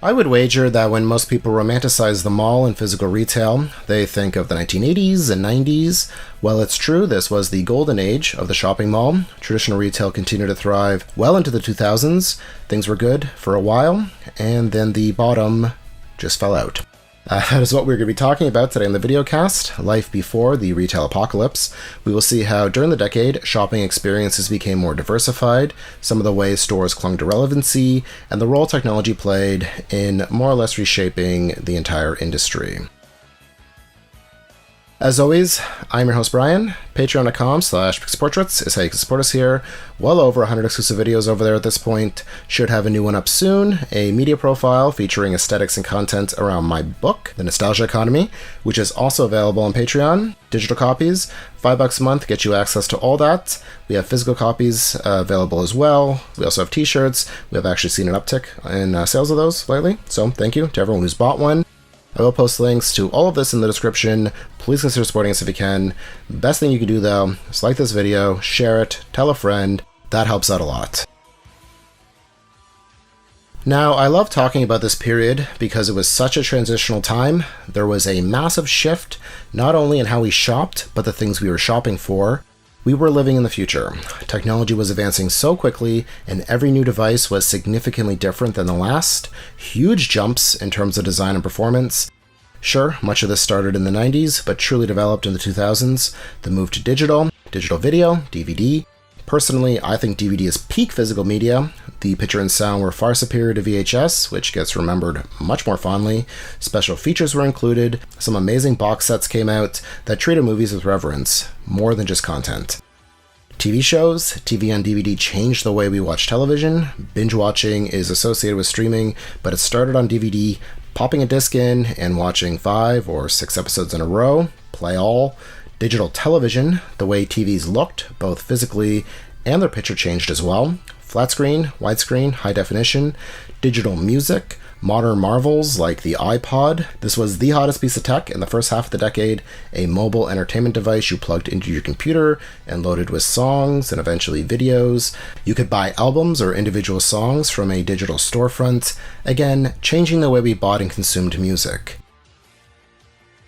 I would wager that when most people romanticize the mall and physical retail, they think of the 1980s and 90s. Well, it's true, this was the golden age of the shopping mall. Traditional retail continued to thrive well into the 2000s. Things were good for a while, and then the bottom just fell out. That is what we're going to be talking about today in the Videocast, life before the retail apocalypse. We will see how during the decade, shopping experiences became more diversified, some of the ways stores clung to relevancy, and the role technology played in more or less reshaping the entire industry. As always, I'm your host Brian. Patreon.com/PixPortraits is how you can support us here. Well over 100 exclusive videos over there at this point. Should have a new one up soon. A media profile featuring aesthetics and content around my book, The Nostalgia Economy, which is also available on Patreon. Digital copies, $5 a month, get you access to all that. We have physical copies available as well. We also have t-shirts. We have actually seen an uptick in sales of those lately. So thank you to everyone who's bought one. I will post links to all of this in the description. Please consider supporting us if you can. The best thing you can do, though, is like this video, share it, tell a friend. That helps out a lot. Now, I love talking about this period because it was such a transitional time. There was a massive shift, not only in how we shopped, but the things we were shopping for. We were living in the future. Technology was advancing so quickly, and every new device was significantly different than the last. Huge jumps in terms of design and performance. Sure, much of this started in the 90s, but truly developed in the 2000s. The move to digital video, DVD. Personally, I think DVD is peak physical media. The picture and sound were far superior to VHS, which gets remembered much more fondly. Special features were included. Some amazing box sets came out that treated movies with reverence, more than just content. TV shows, TV on DVD changed the way we watch television. Binge watching is associated with streaming, but it started on DVD, popping a disc in and watching 5 or 6 episodes in a row, play all. Digital television, the way TVs looked, both physically and their picture changed as well. Flat screen, widescreen, high definition. Digital music, modern marvels like the iPod. This was the hottest piece of tech in the first half of the decade, a mobile entertainment device you plugged into your computer and loaded with songs and eventually videos. You could buy albums or individual songs from a digital storefront, again, changing the way we bought and consumed music.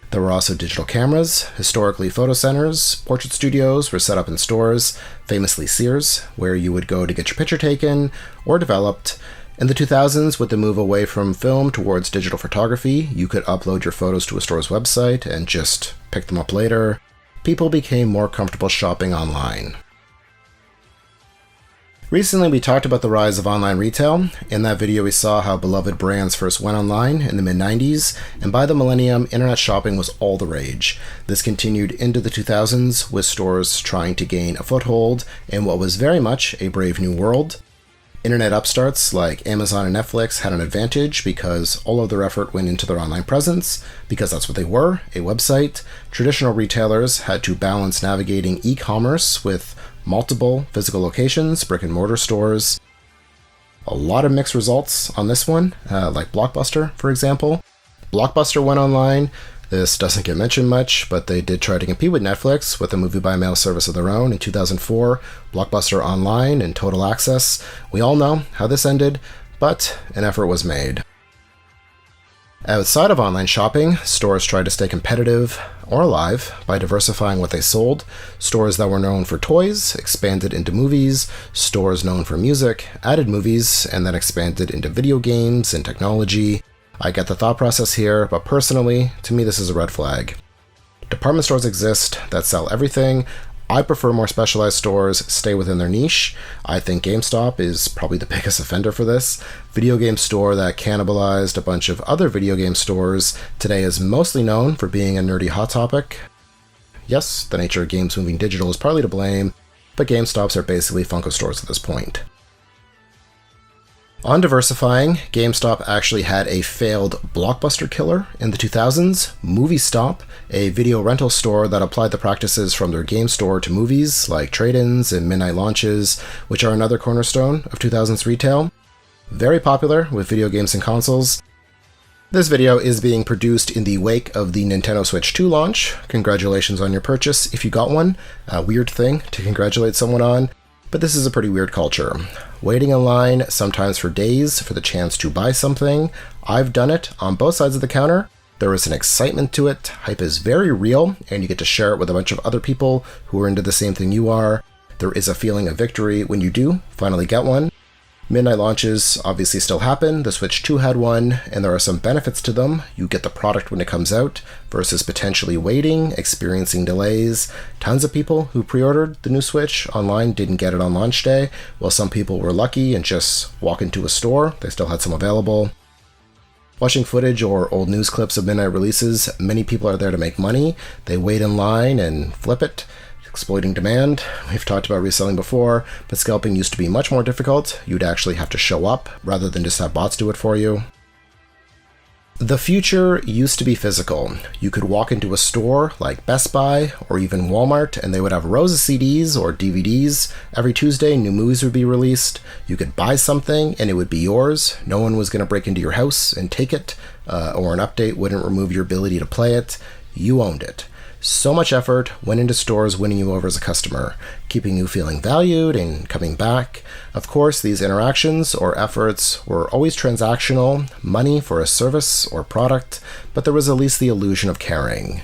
There were also digital cameras. Historically, photo centers, portrait studios were set up in stores, famously Sears, where you would go to get your picture taken or developed. In the 2000s, with the move away from film towards digital photography, you could upload your photos to a store's website and just pick them up later. People became more comfortable shopping online. Recently, we talked about the rise of online retail. In that video, we saw how beloved brands first went online in the mid-90s, and by the millennium, internet shopping was all the rage. This continued into the 2000s, with stores trying to gain a foothold in what was very much a brave new world. Internet upstarts like Amazon and Netflix had an advantage because all of their effort went into their online presence, because that's what they were, a website. Traditional retailers had to balance navigating e-commerce with multiple physical locations, brick-and-mortar stores. A lot of mixed results on this one, like Blockbuster, for example. Blockbuster went online. This doesn't get mentioned much, but they did try to compete with Netflix with a movie-by-mail service of their own in 2004, Blockbuster Online and Total Access. We all know how this ended, but an effort was made. Outside of online shopping, stores tried to stay competitive or alive by diversifying what they sold. Stores that were known for toys expanded into movies. Stores known for music added movies and then expanded into video games and technology. I get the thought process here, but personally, to me this is a red flag. Department stores exist that sell everything. I prefer more specialized stores stay within their niche. I think GameStop is probably the biggest offender for this. Video game store that cannibalized a bunch of other video game stores today is mostly known for being a nerdy hot topic. Yes, the nature of games moving digital is partly to blame, but GameStops are basically Funko stores at this point. On diversifying, GameStop actually had a failed Blockbuster killer in the 2000s, MovieStop, a video rental store that applied the practices from their game store to movies, like trade-ins and midnight launches, which are another cornerstone of 2000s retail. Very popular with video games and consoles. This video is being produced in the wake of the Nintendo Switch 2 launch. Congratulations on your purchase if you got one. A weird thing to congratulate someone on. But this is a pretty weird culture. Waiting in line, sometimes for days, for the chance to buy something. I've done it on both sides of the counter. There is an excitement to it. Hype is very real, and you get to share it with a bunch of other people who are into the same thing you are. There is a feeling of victory when you do finally get one. Midnight launches obviously still happen. The Switch 2 had one, and there are some benefits to them. You get the product when it comes out, versus potentially waiting, experiencing delays. Tons of people who pre-ordered the new Switch online didn't get it on launch day, while some people were lucky and just walk into a store. They still had some available. Watching footage or old news clips of midnight releases, many people are there to make money. They wait in line and flip it, exploiting demand. We've talked about reselling before, but scalping used to be much more difficult. You'd actually have to show up rather than just have bots do it for you. The future used to be physical. You could walk into a store like Best Buy or even Walmart, and they would have rows of CDs or DVDs. Every Tuesday, new movies would be released. You could buy something and it would be yours. No one was going to break into your house and take it, or an update wouldn't remove your ability to play it. You owned it. So much effort went into stores winning you over as a customer, keeping you feeling valued and coming back. Of course, these interactions or efforts were always transactional, money for a service or product, but there was at least the illusion of caring.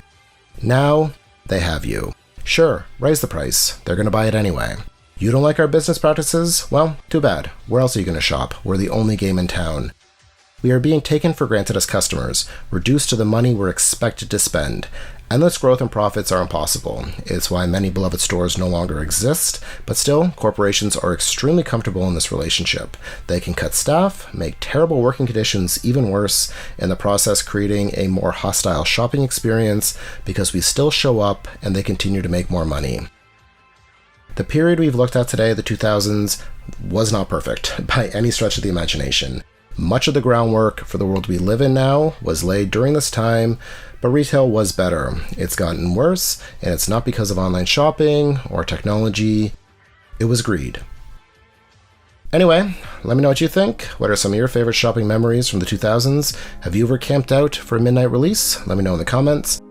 Now, they have you. Sure, raise the price. They're going to buy it anyway. You don't like our business practices? Well, too bad. Where else are you going to shop? We're the only game in town. We are being taken for granted as customers, reduced to the money we're expected to spend. Endless growth and profits are impossible. It's why many beloved stores no longer exist, but still, corporations are extremely comfortable in this relationship. They can cut staff, make terrible working conditions even worse, in the process creating a more hostile shopping experience because we still show up and they continue to make more money. The period we've looked at today, the 2000s, was not perfect by any stretch of the imagination. Much of the groundwork for the world we live in now was laid during this time, but retail was better. It's gotten worse, and it's not because of online shopping or technology. It was greed. Anyway, let me know what you think. What are some of your favorite shopping memories from the 2000s? Have you ever camped out for a midnight release? Let me know in the comments.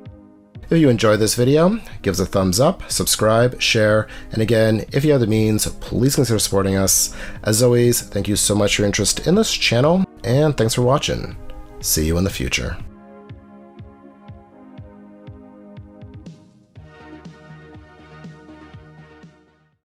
If you enjoyed this video, give us a thumbs up, subscribe, share, and again, if you have the means, please consider supporting us. As always, thank you so much for your interest in this channel, and thanks for watching. See you in the future.